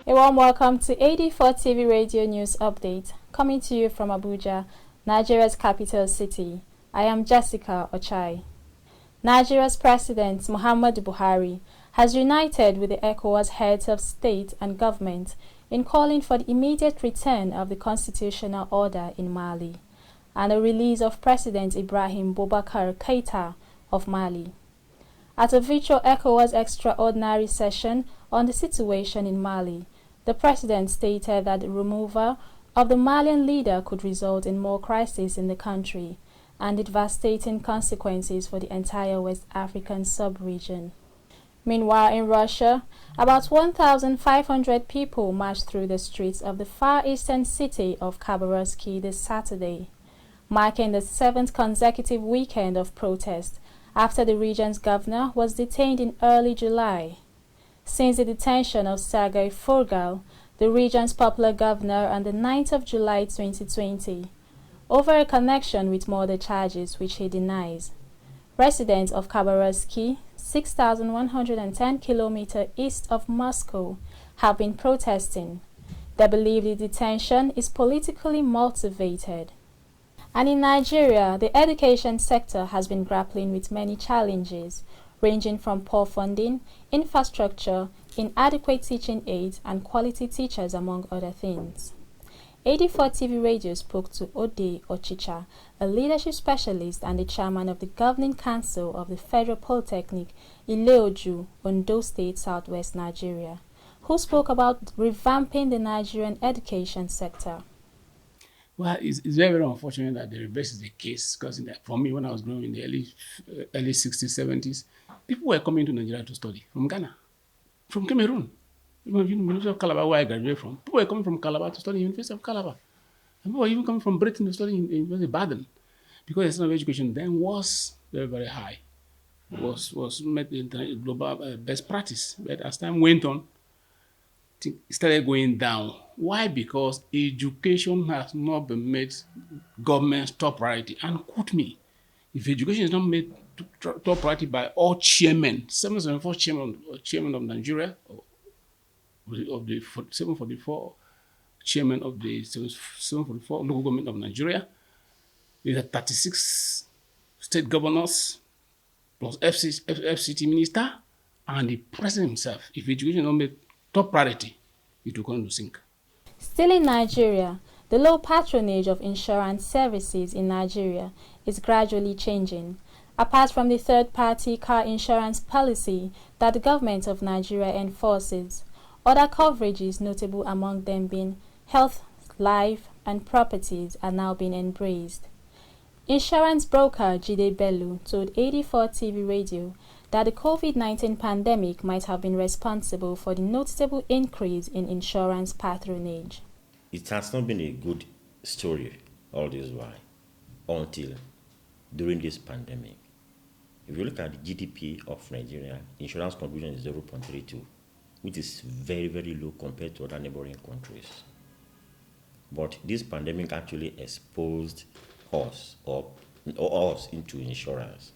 A warm welcome to 84 TV Radio News Update, coming to you from Abuja, Nigeria's capital city. I am Jessica Ochai. Nigeria's President Muhammadu Buhari has united with the ECOWAS heads of state and government in calling for the immediate return of the constitutional order in Mali and the release of President Ibrahim Boubacar Keïta of Mali. At a virtual ECOWAS extraordinary session on the situation in Mali, the president stated that the removal of the Malian leader could result in more crises in the country and devastating consequences for the entire West African sub-region. Meanwhile, in Russia, about 1,500 people marched through the streets of the far eastern city of Khabarovsk this Saturday, marking the 7th consecutive weekend of protest after the region's governor was detained in early July. Since the detention of Sergei Forgal, the region's popular governor, on the 9th of July 2020, over a connection with murder charges which he denies. Residents of Khabarovsk, 6,110 kilometers east of Moscow, have been protesting. They believe the detention is politically motivated. And in Nigeria, the education sector has been grappling with many challenges, ranging from poor funding, infrastructure, inadequate teaching aids, and quality teachers, among other things. 84 TV Radio spoke to Ode Ochicha, a leadership specialist and the chairman of the Governing Council of the Federal Polytechnic, Ileoju, Ondo State, Southwest Nigeria, who spoke about revamping the Nigerian education sector. Well, it's very, very unfortunate that the reverse is the case, because for me, when I was growing in the early 60s, 70s, people were coming to Nigeria to study from Ghana, from Cameroon. University of Calabar, where I graduated from. People were coming from Calabar to study in University of Calabar. And people were even coming from Britain to study in University of Baden, because the standard of education then was very, very high. Was met the global best practice. But as time went on, it started going down. Why? Because education has not been made government's top priority. And quote me, if education is not made top priority by all chairmen, 774 chairman of Nigeria, of the 744 chairman of the 744 local government of Nigeria, there are 36 state governors plus FCT minister and the president himself. If education is not made top priority, it will come to sink. Still in Nigeria, the low patronage of insurance services in Nigeria is gradually changing. Apart from the third-party car insurance policy that the government of Nigeria enforces, other coverages, notable among them being health, life, and properties, are now being embraced. Insurance broker Jide Bello told 84 TV Radio that the COVID-19 pandemic might have been responsible for the noticeable increase in insurance patronage. It has not been a good story all this while until during this pandemic. If you look at the GDP of Nigeria, insurance contribution is 0.32, which is very, very low compared to other neighboring countries. But this pandemic actually exposed us into insurance.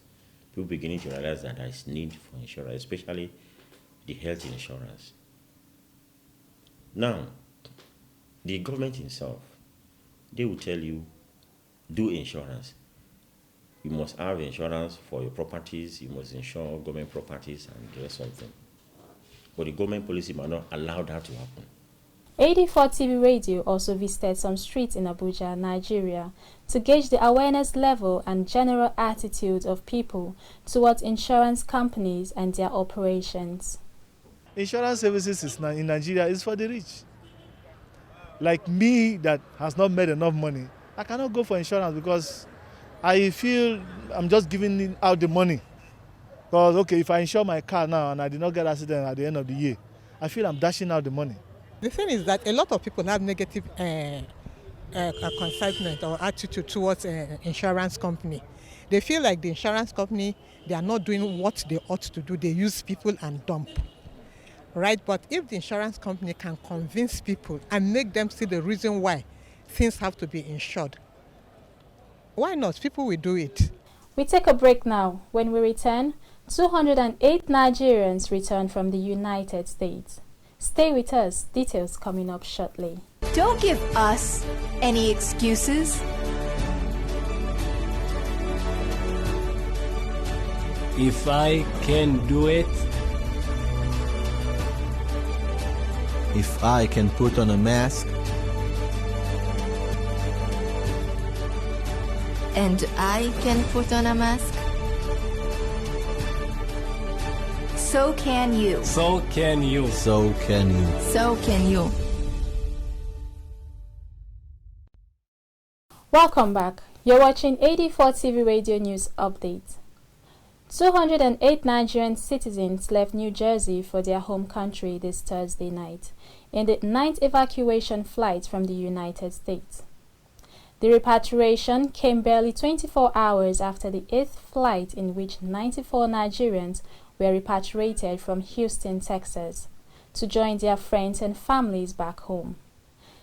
People beginning to realize that there is need for insurance, especially the health insurance. Now, the government itself, they will tell you, do insurance. You must have insurance for your properties, you must insure government properties and the rest of them. But the government policy might not allow that to happen. 84 TV Radio also visited some streets in Abuja, Nigeria, to gauge the awareness level and general attitude of people towards insurance companies and their operations. Insurance services in Nigeria is for the rich. Like me, that has not made enough money, I cannot go for insurance because I feel I'm just giving out the money. Because, okay, if I insure my car now and I did not get an accident at the end of the year, I feel I'm dashing out the money. The thing is that a lot of people have negative consignment or attitude towards insurance company. They feel like the insurance company, they are not doing what they ought to do. They use people and dump. Right? But if the insurance company can convince people and make them see the reason why things have to be insured, why not? People will do it. We take a break now. When we return, 208 Nigerians returned from the United States. Stay with us, details coming up shortly. Don't give us any excuses. If I can do it, if I can put on a mask, And I can put on a mask, so can you. so can you. so can you. So can you. Welcome back. You're watching 84 TV Radio News Update. 208 Nigerian citizens left New Jersey for their home country this Thursday night in the 9th evacuation flight from the United States. The repatriation came barely 24 hours after the 8th flight in which 94 Nigerians were repatriated from Houston, Texas, to join their friends and families back home.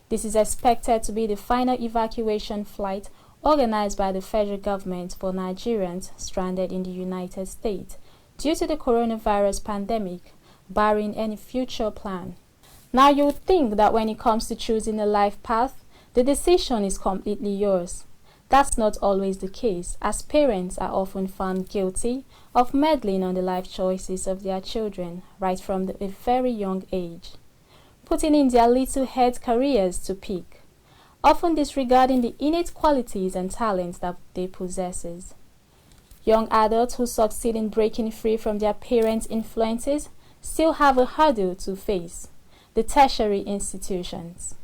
This is expected to be the final evacuation flight organized by the federal government for Nigerians stranded in the United States due to the coronavirus pandemic, barring any future plan. Now, you would think that when it comes to choosing a life path, the decision is completely yours. That's not always the case, as parents are often found guilty of meddling on the life choices of their children right from a very young age, putting in their little head careers to peak, often disregarding the innate qualities and talents that they possess. Young adults who succeed in breaking free from their parents' influences still have a hurdle to face: the tertiary institutions.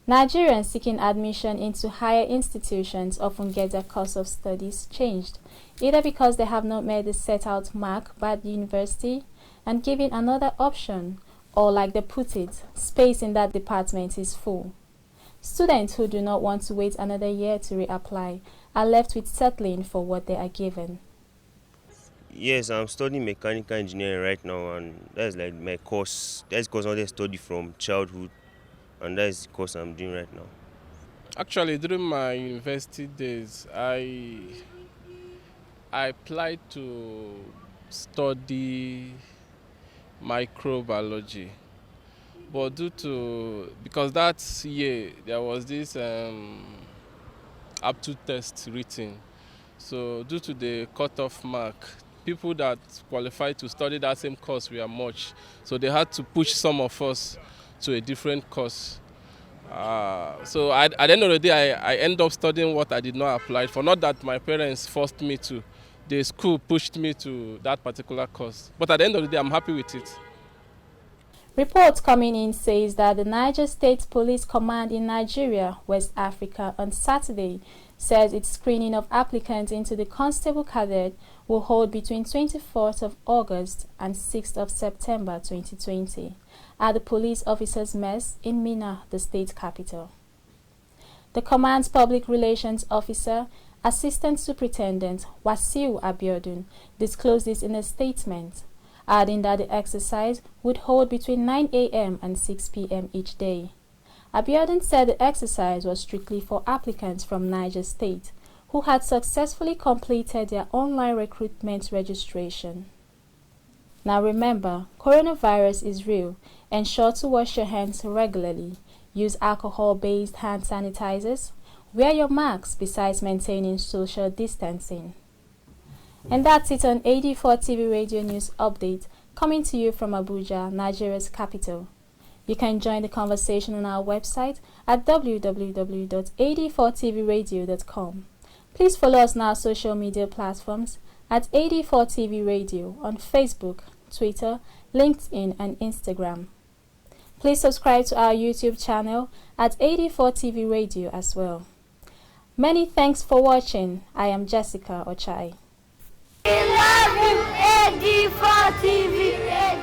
Nigerians seeking admission into higher institutions often get their course of studies changed, either because they have not met the set out mark by the university and given another option, or, like they put it, space in that department is full. Students who do not want to wait another year to reapply are left with settling for what they are given. Yes, I'm studying mechanical engineering right now, and that's like my course. That's the course I study from childhood, and that's the course I'm doing right now. Actually, during my university days, I applied to study microbiology. But because that year there was this aptitude test written, so due to the cutoff mark, people that qualified to study that same course were much, so they had to push some of us to a different course. So at the end of the day, I ended up studying what I did not apply for. Not that my parents forced me to, the school pushed me to that particular course. But at the end of the day, I'm happy with it. Reports coming in says that the Niger State Police Command in Nigeria, West Africa, on Saturday says its screening of applicants into the Constable Cadet will hold between 24th of August and 6th of September 2020 at the Police Officers' Mess in Minna, the state capital. The command's public relations officer, Assistant Superintendent Wasiu Abiodun, disclosed this in a statement, adding that the exercise would hold between 9 a.m. and 6 p.m. each day. Abiodun said the exercise was strictly for applicants from Niger State who had successfully completed their online recruitment registration. Now remember, coronavirus is real. Ensure to wash your hands regularly. Use alcohol-based hand sanitizers. Wear your masks besides maintaining social distancing. And that's it on 84 TV Radio News Update, coming to you from Abuja, Nigeria's capital. You can join the conversation on our website at www.84tvradio.com. Please follow us on our social media platforms at 84 TV Radio on Facebook, Twitter, LinkedIn, and Instagram. Please subscribe to our YouTube channel at 84 TV Radio as well. Many thanks for watching. I am Jessica Ochai. We love you, 84 TV Radio.